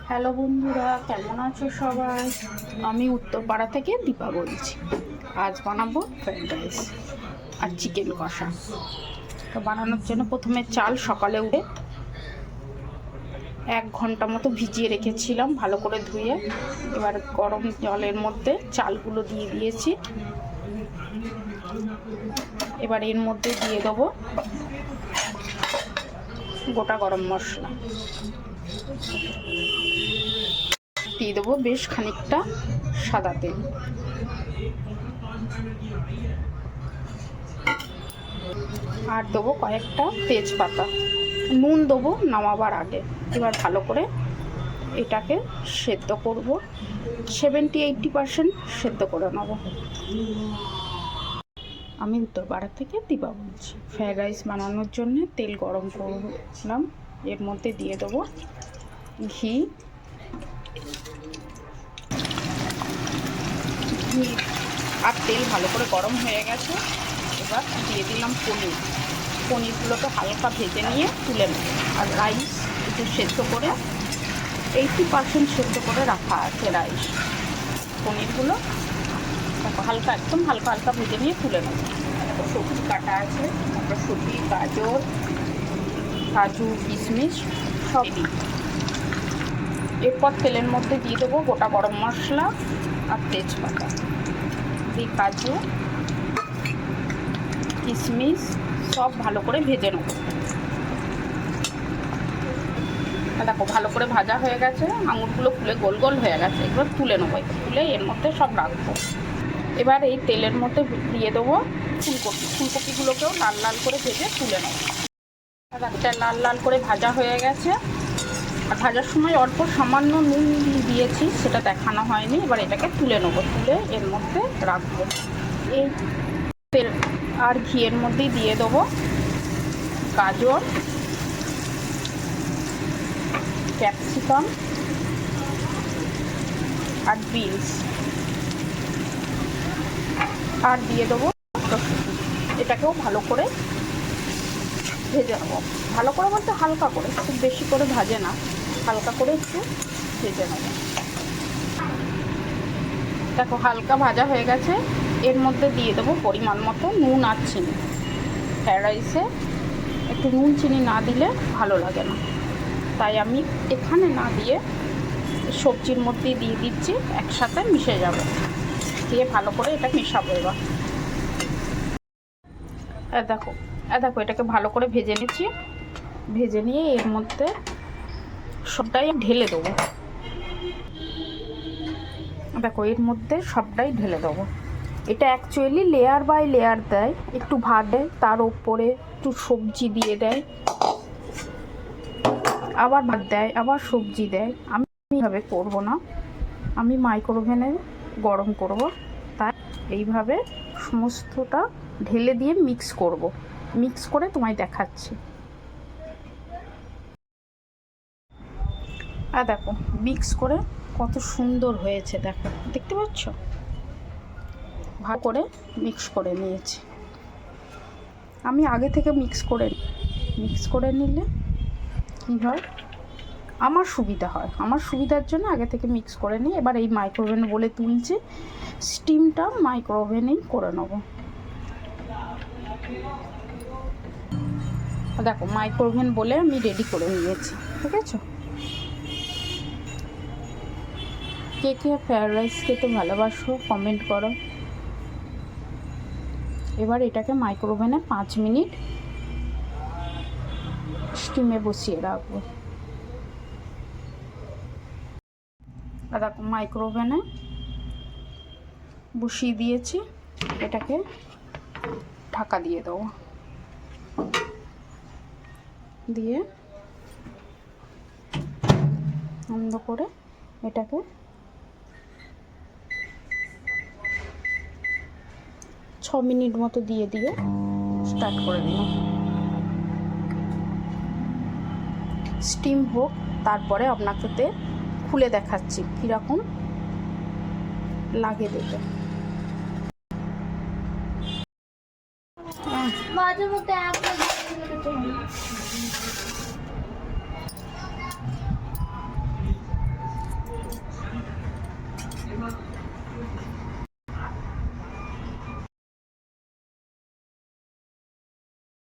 Hello বন্ধুরা, কেমন আছো সবাই? আমি উত্তরপাড়া থেকে দীপা বলছি। আজ বানাবো ফ্রাইড রাইস আর চিকেন কষা। তো বানানোর জন্য প্রথমে চাল সকালে উঠে 1 ঘন্টা মতো ভিজিয়ে রেখেছিলাম ভালো করে ধুয়ে। এবার গরম জলের মধ্যে চালগুলো দিয়ে দিয়েছি। এবার এর মধ্যে দিয়ে দেবো গোটা গরম মশলা, দিয়ে দেবো বেশ খানিকটা সাদা তেল, আর দেবো কয়েকটা তেজপাতা, নুন দেবো নামাবার আগে। এবার ভালো করে এটাকে সেদ্ধ করব, 70-80% সেদ্ধ করে নেব। আমি উত্তরপাড়া থেকে দীপা বলছি। ফ্রাইড রাইস বানানোর জন্য তেল গরম করলাম, এর মধ্যে দিয়ে দেবো ঘি আর তেল ভালো করে গরম হয়ে গেছে। এবার দিয়ে দিলাম পনিরগুলোকে হালকা ভেজে নিয়ে তুলে নেব। আর রাইস একটু সেদ্ধ করে 80% সেদ্ধ করে রাখা আছে রাইস। পনিরগুলো হালকা একদম হালকা ভেজে নিয়ে তুলে নেব। সবজি কাটা আছে, মটরশুঁটি, গাজর, কাজু, কিশমিশ সব দিই। এরপর তেলের মধ্যে দিয়ে দেবো গোটা গরম মশলা আর তেজপাতা, দিয়ে কাজু কিশমিশ সব ভালো করে ভেজে নেব। দেখো ভালো করে ভাজা হয়ে গেছে, আঙুরগুলো ফুলে গোল গোল হয়ে গেছে। এবার তুলে নেবো, তুলে এর মধ্যে সব রাখবো। এবার এই তেলের মধ্যে দিয়ে দেবো ফুলকপিগুলোকেও লাল লাল করে ভেজে তুলে নেবো। এটা লাল লাল করে ভাজা হয়ে গেছে। আর ভাজার সময় অল্প সামান্য নুন দিয়েছি, সেটা দেখানো হয়নি। এবার এটাকে তুলে নেবো, তুলে এর মধ্যে রাখবো। এই তেল আর ঘিয়ের মধ্যেই দিয়ে দেবো গাজর, ক্যাপসিকাম আর বিনস, আর দিয়ে দেবো মটরশুঁটি। এটাকেও ভালো করে ভেজে নেবো। ভালো করে বলতে হালকা করে, খুব বেশি করে ভাজে না, হালকা করে একটু ভেজে নেবো। দেখো হালকা ভাজা হয়ে গেছে। এর মধ্যে দিয়ে দেবো পরিমাণ মতো নুন আর চিনি। ফ্রাইড রাইসে একটু নুন চিনি না দিলে ভালো লাগে না, তাই আমি এখানে না দিয়ে সবজির মধ্যেই দিয়ে দিচ্ছি, একসাথে মিশে যাবে। দিয়ে ভালো করে এটা মেশাবো। এবার দেখো এটাকে ভালো করে ভেজে নিচ্ছি। ভেজে নিয়ে এর মধ্যে সবটাই ঢেলে দেবো। দেখো এর মধ্যে সবটাই ঢেলে দেবো। এটা অ্যাকচুয়ালি লেয়ার বাই লেয়ার দেয়, একটু ভাত দেয়, তার ওপরে একটু সবজি দিয়ে দেয়, আবার ভাত দেয়, আবার সবজি দেয়। আমি এইভাবে করবো না, আমি মাইক্রোওভেনে গরম করব, তাই এইভাবে সমস্তটা ঢেলে দিয়ে মিক্স করে তোমায় দেখাচ্ছি। আর দেখো মিক্স করে কত সুন্দর হয়েছে, দেখো দেখতে পাচ্ছ? ভালো করে মিক্স করে নিয়েছি। আমি আগে থেকে মিক্স করে নিলে কী হয়, আমার সুবিধা হয়, আমার সুবিধার জন্য আগে থেকে মিক্স করে নিই। এবার এই মাইক্রোওভেন বলে তুলছি, স্টিমটা মাইক্রোওভেনেই করে নেব। দেখো মাইক্রোওভেন বলে আমি রেডি করে নিয়েছি, ঠিক আছে? কে কে ফ্রায়েড রাইস খেতে ভালোবাসো কমেন্ট করো। এবার এটাকে মাইক্রোওভেনে 5 মিনিট স্টিমে বসিয়ে রাখবো। দেখো মাইক্রোওভেনে বসিয়ে দিয়েছি, এটাকে ঢাকা দিয়ে দেবো। দিয়ে বন্ধ করে এটাকে 6 মিনিট মতো দিয়ে স্টার্ট করে দিলাম। স্টিম হোক, তারপরে আপনাকে খুলে দেখাচ্ছি কীরকম লাগে দেখে। মাঝে মধ্যে